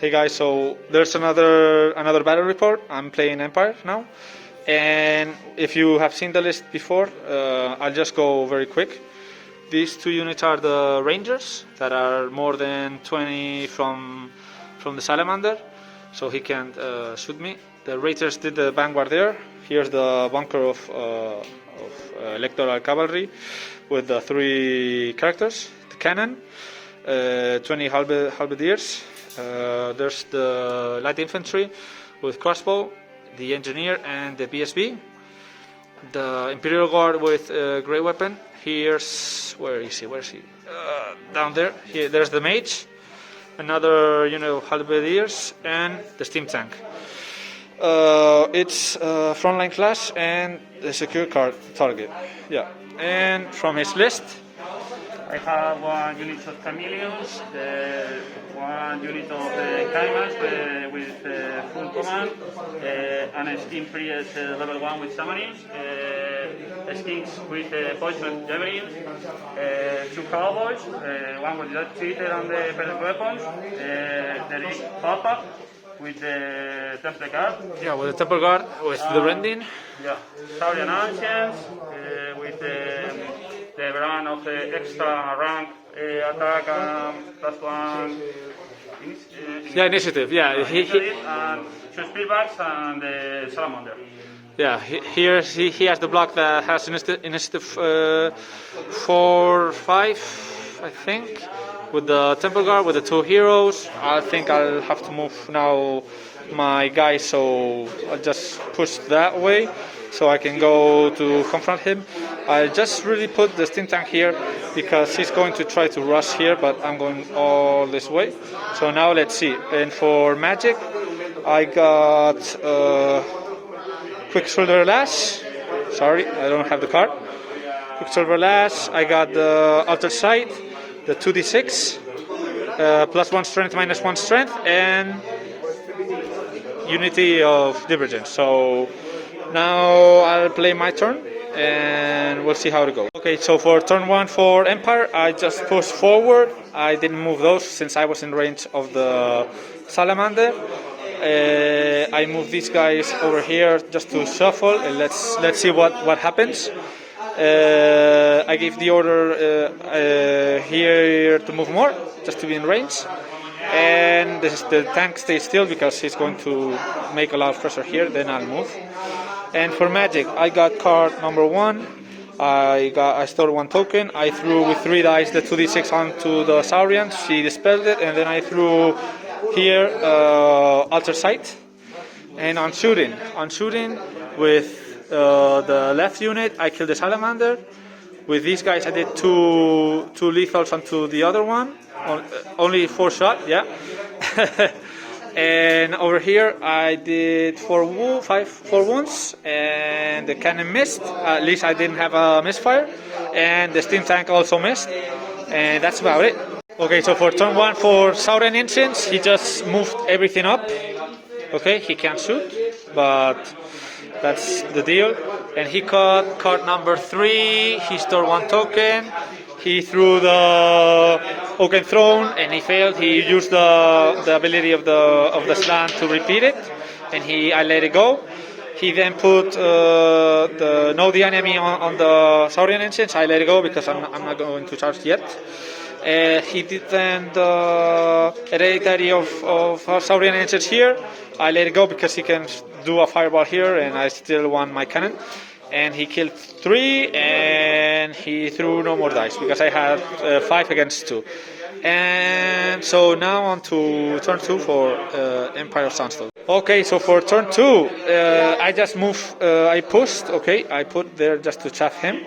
Hey guys, so there's another battle report. I'm playing Empire now, and if you have seen the list before, I'll just go very quick. These two units are the Rangers that are more than 20 from the Salamander, so he can't shoot me. The Raiders did the Vanguard there. Here's the bunker of Electoral Cavalry with the 3 characters, the cannon, 20 halberdiers. There's the light infantry with crossbow, the engineer and the BSB, the Imperial Guard with great weapon. Here's where is he? Down there. Here, there's the mage, another unit of halberdiers, and the steam tank. It's frontline class and the secure target. Yeah, and from his list, I have 1 unit of chameleons, 1 unit of caimans with full command, and a steam priest level 1 with summonings, skinks with poison javelins, 2 cowboys, 1 with that cheater and the pellet weapons, there is Papa with the Temple Guard. Yeah, with the Temple Guard, with the rending. Yeah, Saurian Ancients with the brand of extra rank attack +1 initiative. Yeah, and 2 speedbacks and the salamander. Yeah, here he has the block that has initiative 4-5, I think, with the Temple Guard with the 2 heroes. I think I'll have to move now my guy, so I'll just push that way so I can go to confront him. I just really put the steam tank here because he's going to try to rush here, but I'm going all this way. So now let's see. And for magic, I got Quicksilver Lash. Sorry, I don't have the card. Quicksilver Lash. I got the Altered Sight, the 2d6, +1 strength, -1 strength, and Unity of Divergence. So now I'll play my turn and we'll see how it goes. Okay, so for turn 1 for Empire, I just pushed forward. I didn't move those since I was in range of the Salamander. I moved these guys over here just to shuffle, and let's see what happens. I gave the order here to move more, just to be in range. And the tank stays still because he's going to make a lot of pressure here, then I'll move. And for magic, I got card number 1. I stored 1 token. I threw with 3 dice the 2d6 onto the Saurian. She dispelled it, and then I threw here Alter Sight. And on shooting with the left unit, I killed the Salamander. With these guys, I did two lethals onto the other one. Only 4 shot, yeah. And over here I did 4 wounds, and the cannon missed. At least I didn't have a misfire, and the steam tank also missed, and that's about it. Okay, so for turn 1 for Saurian Ancients, he just moved everything up. Okay, he can't shoot, but that's the deal. And he got card number 3. He stored 1 token. He threw the Oaken Throne and he failed. He used the ability of the slan to repeat it, and I let it go. He then put the Know the Enemy on the Saurian Ancients. I let it go because I'm not going to charge yet. He did then the Hereditary of Saurian Ancients here. I let it go because he can do a fireball here, and I still won my cannon. And he killed 3, and he threw no more dice because I had 5 against 2. And so now on to turn 2 for Empire of Sonnstahl. Okay, so for turn 2, I just moved, I pushed, okay, I put there just to chaff him,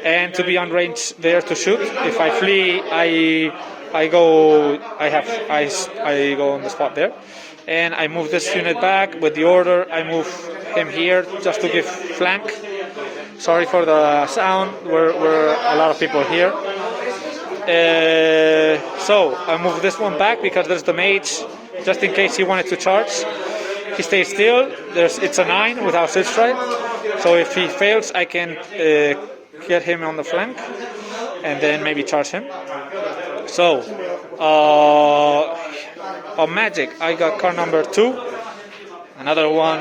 and to be on range there to shoot. If I flee, I go on the spot there. And I move this unit back with the order. I move him here just to give flank. Sorry for the sound. We're a lot of people here. So I move this one back because there's the mage, just in case he wanted to charge. He stays still. It's a 9 without Silk Strike. So if he fails, I can get him on the flank and then maybe charge him. So On Magic, I got card number 2. Another one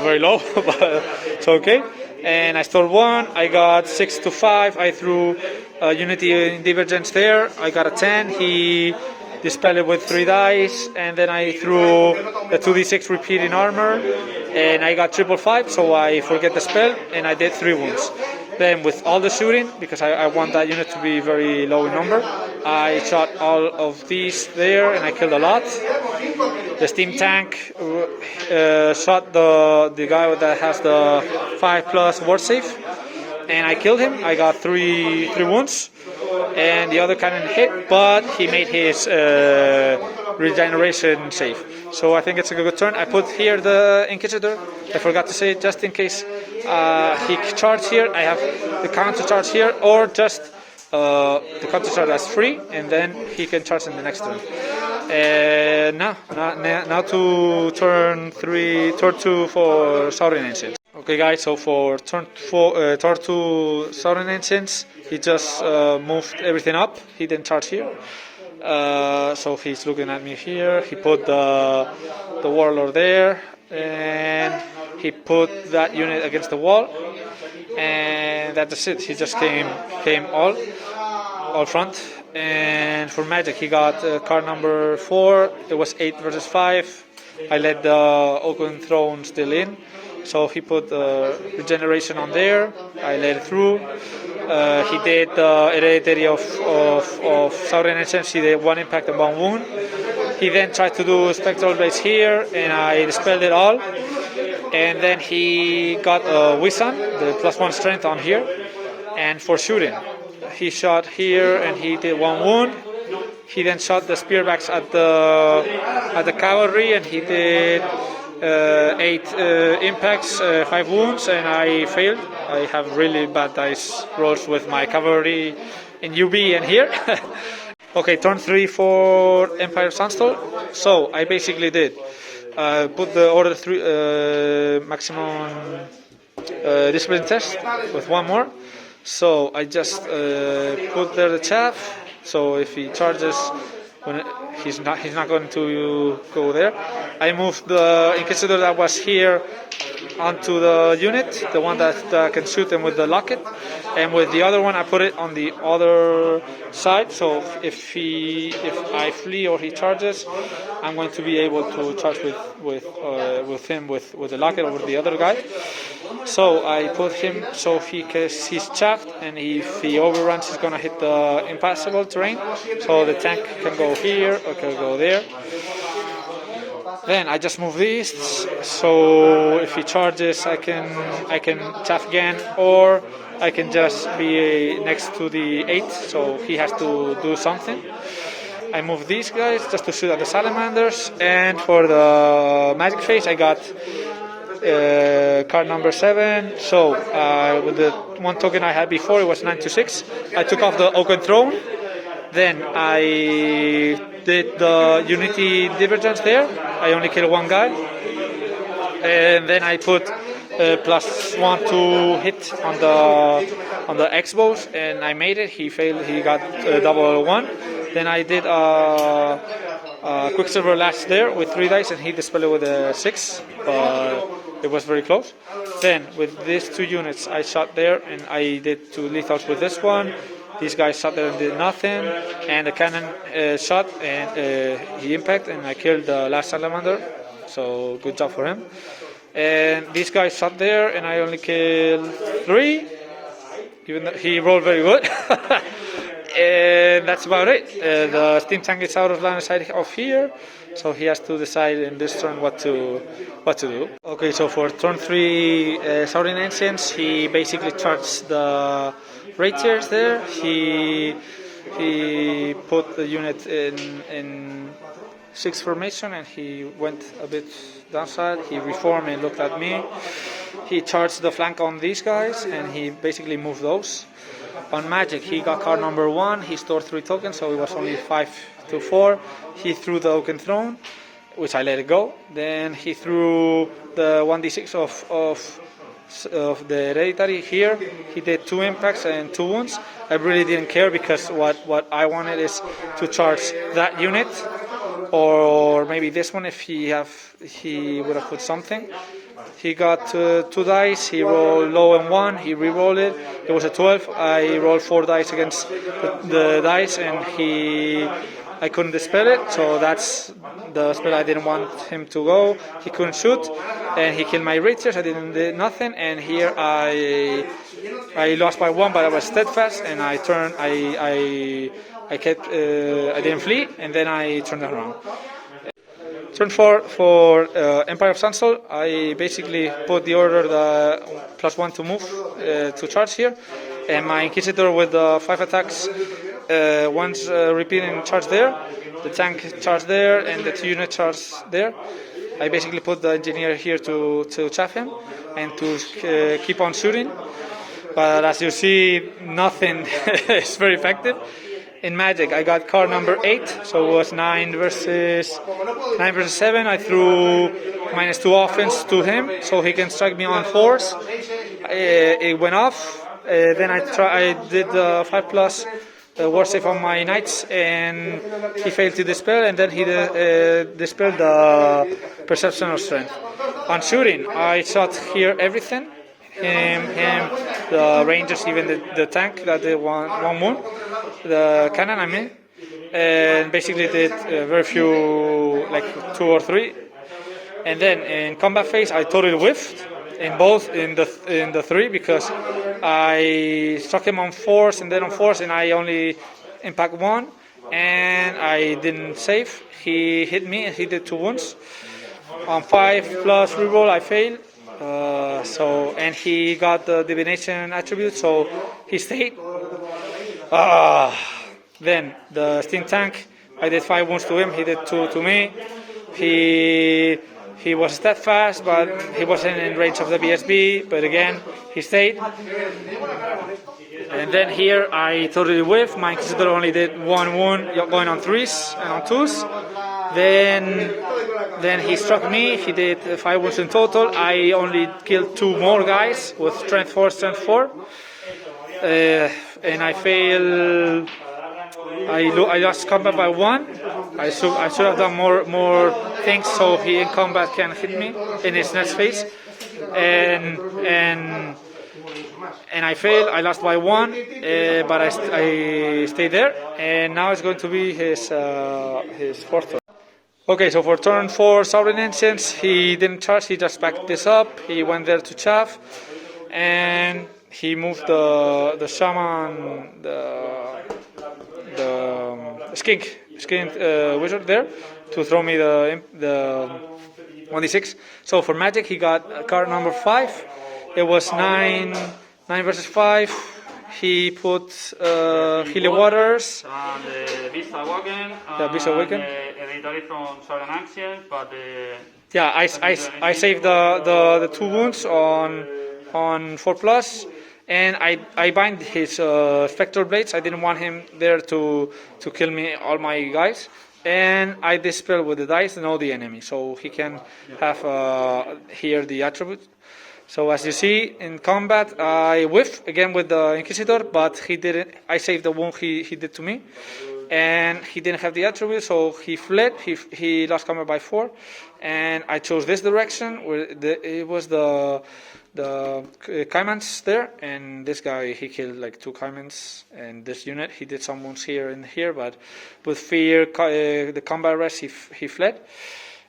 very low, but it's okay. And I stole 1. I got 6 to 5. I threw Unity Divergence there. I got a 10. He dispelled it with 3 dice, and then I threw the 2d6 repeating armor, and I got 555, so I forget the spell, and I did 3 wounds. Then with all the shooting, because I want that unit to be very low in number, I shot all of these there, and I killed a lot. The steam tank shot the guy that has the 5+ ward save, and I killed him. I got 3 wounds, and the other cannon hit, but he made his regeneration save. So I think it's a good turn. I put here the Inquisitor. I forgot to say it, just in case he charged here. I have the counter charge here, or just the counter charge as free, and then he can charge in the next turn. Now to turn 2 for Saurian Ancients. Okay, guys. So for turn 2 Saurian Ancients, he just moved everything up. He didn't charge here. So he's looking at me here. He put the warlord there, and he put that unit against the wall, and that's it. He just came all front. And for Magic, he got card number 4. It was 8 versus 5. I let the Oaken Throne still in, so he put regeneration on there. I let it through. He did the hereditary of Saurian Ancients. He did 1 impact and 1 wound. He then tried to do Spectral Blades here, and I dispelled it all. And then he got a Wisan, the +1 strength on here. And for shooting, he shot here, and he did 1 wound. He then shot the spearbacks at the cavalry, and he did 8 impacts, 5 wounds, and I failed. I have really bad dice rolls with my cavalry in UB and here. Okay, turn 3 for Empire of Sonnstahl. So I basically did put the order 3 maximum discipline test with 1 more. So I just put there the chaff. So if he charges, he's not going to go there. I moved the Inquisitor that was here onto the unit, the one that can shoot them with the locket, and with the other one I put it on the other side. So if I flee or he charges, I'm going to be able to charge with him with the locket over the other guy. So I put him so he's chaffed, and if he overruns, he's gonna hit the impassable terrain. So the tank can go here or can go there. Then I just move these, so if he charges, I can chaff again, or I can just be next to the 8, so he has to do something. I move these guys just to shoot at the salamanders, and for the magic phase, I got card number 7. So with the 1 token I had before, it was 9 to 6. I took off the Oaken Throne. Then I did the Unity Divergence there. I only killed 1 guy. And then I put +1 to hit on the X-bows, and I made it. He failed. He got double 1. Then I did Quicksilver Lash there with 3 dice, and he dispelled it with a 6. But it was very close. Then with these 2 units, I shot there, and I did 2 lethals with this one. These guys shot there and did nothing, and the cannon shot, and he impacted, and I killed the last salamander. So good job for him. And these guys shot there, and I only killed 3, even though he rolled very good. And that's about it. The steam tank is out of line of sight of here, so he has to decide in this turn what to do. Okay, so for turn 3 Saurian Ancients, he basically charged the rapiers there. He put the unit in 6 formation, and he went a bit downside. He reformed and looked at me. He charged the flank on these guys, and he basically moved those. On Magic, he got card number 1. He stored 3 tokens, so it was only 5 to 4. He threw the Oaken Throne, which I let it go. Then he threw the 1d6 of the hereditary here. He did 2 impacts and 2 wounds. I really didn't care, because what I wanted is to charge that unit or maybe this one if he would have put something. He got 2 dice, he rolled low and 1, he re-rolled it, it was a 12, I rolled 4 dice against the dice and I couldn't dispel it, so that's the spell I didn't want him to go. He couldn't shoot, and he killed my raiders, I didn't do nothing, and here I lost by 1, but I was steadfast, and I didn't flee, and then I turned around. Turn 4 for Empire of Sonnstahl. I basically put the order the +1 to move to charge here, and my Inquisitor with the 5 attacks, once repeating charge there, the tank charge there, and the 2 unit charge there. I basically put the engineer here to chaff him and to keep on shooting, but as you see, nothing is very effective. In Magic, I got card number 8, so it was 9 versus 7. I threw -2 offense to him, so he can strike me on 4s. It went off. Then I did the 5+ war save on my knights, and he failed to dispel, and then he dispelled the perception of strength. On shooting, I shot here everything. Him, the rangers, even the tank that did one wound, the cannon, I mean, and basically did very few, like 2 or 3. And then in combat phase, I totally whiffed in the 3 because I struck him on 4s and then on 4s, and I only impact 1, and I didn't save. He hit me and he did 2 wounds. On 5+ reroll, I failed. And he got the divination attribute, so he stayed. Then the steam tank, I did 5 wounds to him, he did 2 to me. He was steadfast, but he wasn't in range of the BSB, but again, he stayed. And then here I totally whiffed. My Inquisitor only did 1 wound going on 3s and on 2s. Then he struck me, he did 5 wounds in total. I only killed 2 more guys with strength 4, strength 4. And I failed. I lost combat by 1. I should have done more things so he in combat can hit me in his next phase. And I failed. I lost by 1, but I stayed there. And now it's going to be his 4th turn. Okay, so for turn 4, Saurian Ancients, he didn't charge, he just backed this up. He went there to chaff, and he moved the shaman, the skink wizard there to throw me the 1d6. So for Magic, he got card number 5. It was 9 versus 5. He put Healy Waters. And the Beast Awaken. Yeah, Beast Awaken. Editary from Saurian Ancients, but yeah, I saved the 2 wounds on 4+, and I bind his Spectral Blades. I didn't want him there to kill me, all my guys. And I dispel with the dice and all the enemy, so he can have here the attribute. So as you see in combat, I whiff again with the Inquisitor, but he didn't. I saved the wound he did to me, and he didn't have the attribute, so he fled. He lost combat by 4, and I chose this direction where it was the Caimans there, and this guy he killed like 2 Caimans, and this unit he did some wounds here and here, but with fear, the combat rest he fled.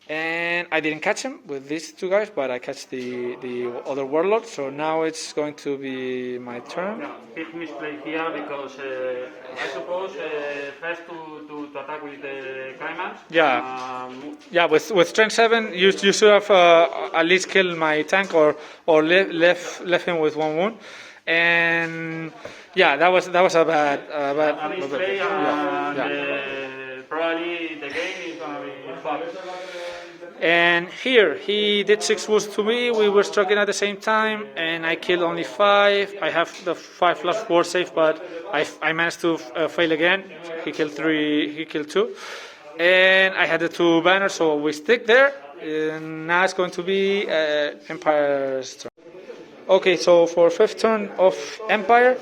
And I didn't catch him with these 2 guys, but I catch the other warlord. So now it's going to be my turn. yeah, big misplay here because I suppose first to attack with the Caimans. Yeah, yeah. With strength 7, you should have at least killed my tank or left him with 1 wound. And yeah, that was a bad misplay. Yeah. Probably the game is gonna be fucked. And here, he did 6 wounds to me, we were striking at the same time, and I killed only 5. I have the 5+ war save, but I managed to fail again. He killed 3, he killed 2. And I had the 2 banners, so we stick there. And now it's going to be Empire's turn. Okay, so for 5th turn of Empire,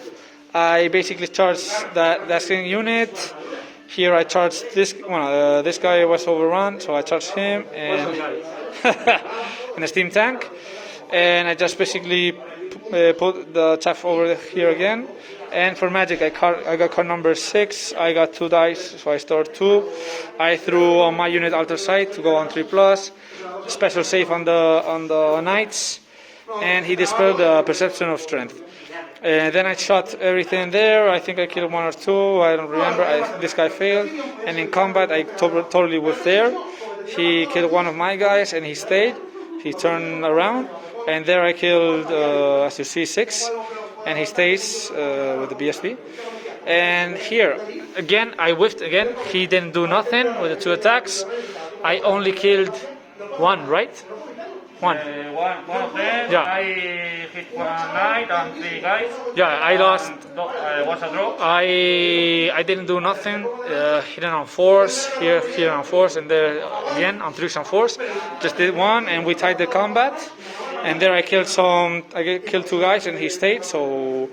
I basically charged that same unit. Here I charged this one. This guy was overrun, so I charged him and and a steam tank, and I just basically put the chaff over here again. And for magic, I got card number 6. I got 2 dice, so I stored 2. I threw on my unit alter sight to go on 3+. Special save on the knights, and he dispelled the perception of strength. And then I shot everything there. I think I killed 1 or 2. I don't remember. This guy failed. And in combat, I totally whiffed there. He killed 1 of my guys, and he stayed. He turned around, and there I killed, as you see, 6. And he stays with the BSB. And here, again, I whiffed again. He didn't do nothing with the 2 attacks. I only killed 1, right? 1. One of them. Yeah. I hit 1 knight and 3 guys. Yeah, I lost. Was a draw. I didn't do nothing. Hit on 4s, here on 4s, and there again on 3s and 4s. Just did 1, and we tied the combat. And there I killed 2 guys, and he stayed. So,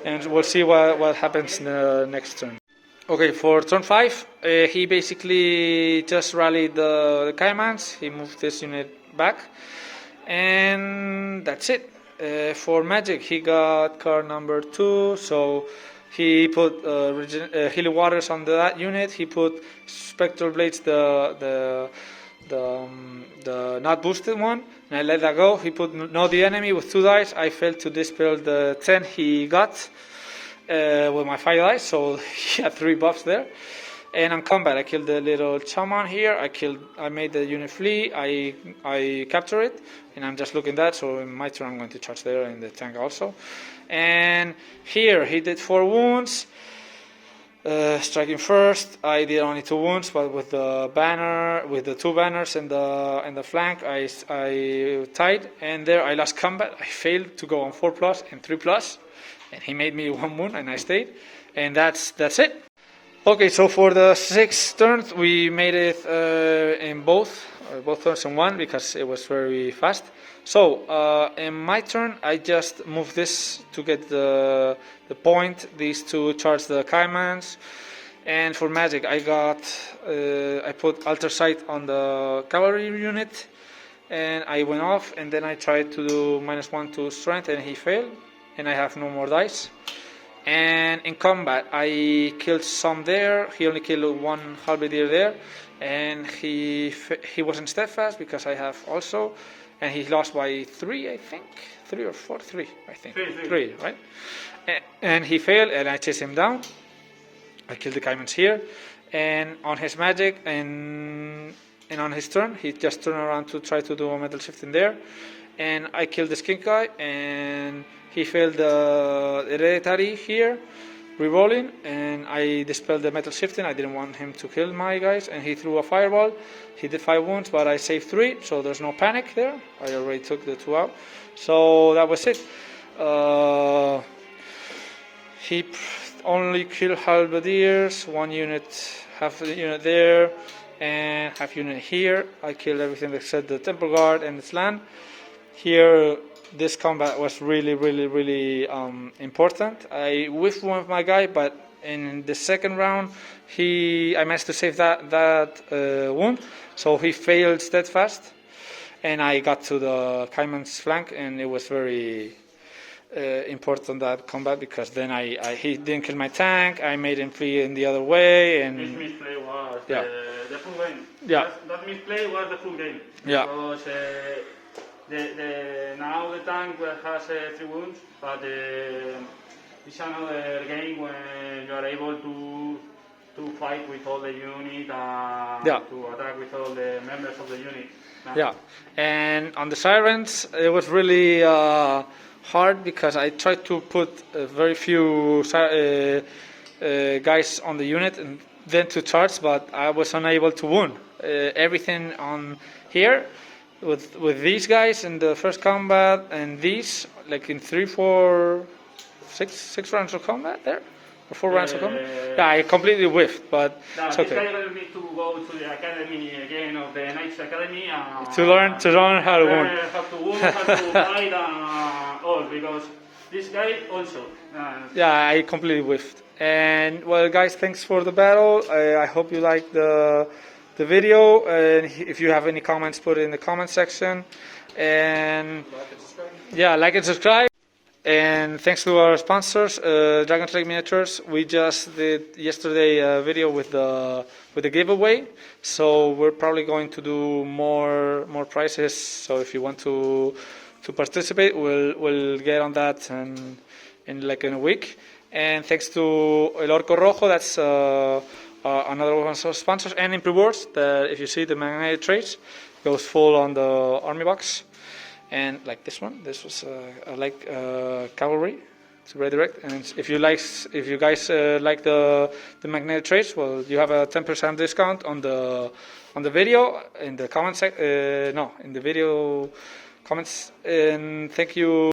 and we'll see what happens in the next turn. Okay, for turn 5, he basically just rallied the Caimans. He moved this unit back, and that's it. For magic, he got card number 2, so he put Healing Waters on that unit. He put Spectral Blades, the not boosted one, and I let that go. He put Know the Enemy with 2 dice. I failed to dispel the 10 he got with my 5 dice, so he had 3 buffs there. And on combat, I killed the little shaman here. I made the unit flee. I capture it, and I'm just looking at that. So in my turn, I'm going to charge there in the tank also. And here he did 4 wounds. Striking first, I did only 2 wounds, but with the banner, with the 2 banners and the flank, I tied, and there I lost combat. I failed to go on 4+ and 3+, and he made me 1 wound, and I stayed, and that's it. Okay, so for the 6 turns, we made it in both turns in 1 because it was very fast. So in my turn, I just moved this to get the point. These 2 charge the Caimans, and for magic, I put alter sight on the cavalry unit, and I went off. And then I tried to do -1 to strength, and he failed, and I have no more dice. And in combat, I killed some there. He only killed 1 halberdier there, and he wasn't steadfast because I have also, and he lost by 3, I think, 3 or 4, 3, I think, 3, right? And he failed, and I chased him down. I killed the Caimans here, and on his magic and on his turn, he just turned around to try to do a metal shifting there, and I killed the skink guy, and he failed the hereditary here, rerolling, and I dispelled the metal shifting. I didn't want him to kill my guys, and he threw a fireball. He did 5 wounds, but I saved 3, so there's no panic there. I already took the 2 out, so that was it. He only killed halberdiers, 1 unit, half the unit there, and half unit here. I killed everything except the temple guard and its land. Here, this combat was really important. I whiffed 1 of my guy, but in the second round, I managed to save that wound, so he failed steadfast, and I got to the Caiman's flank, and it was very important, that combat, because then he didn't kill my tank. I made him flee in the other way, and this misplay was the full game. Yeah, that misplay was the full game. Yeah. Because now the tank has 3 wounds, but it's another game when you are able to fight with all the unit and to attack with all the members of the unit. Yeah, and on the sirens, it was really hard because I tried to put very few guys on the unit and then to charge, but I was unable to wound everything on here. With these guys in the first combat, and these, like in 3, 4, 6 rounds of combat there, or 4 rounds of combat. Yeah, I completely whiffed, but it's okay. This guy will need to go to the academy again, of the Knights Academy, to learn how to wound. How to wound, how to fight, all, because this guy also. Yeah, I completely whiffed. And well, guys, thanks for the battle. I hope you liked the video. And if you have any comments, put it in the comment section. And yeah, like and subscribe. And thanks to our sponsors, DragonsLake Miniaturas. We just did yesterday a video with the giveaway, so we're probably going to do more prizes. So if you want to participate, we'll get on that in a week. And thanks to Orco Rojo, that's another one of our sponsors, and Impriwars. That if you see the magnetic traits, goes full on the army box. And like this one, this was cavalry. It's very direct. And if you guys like the magnetic traits, well, you have a 10% discount on the video in the comment in the video comments. And thank you.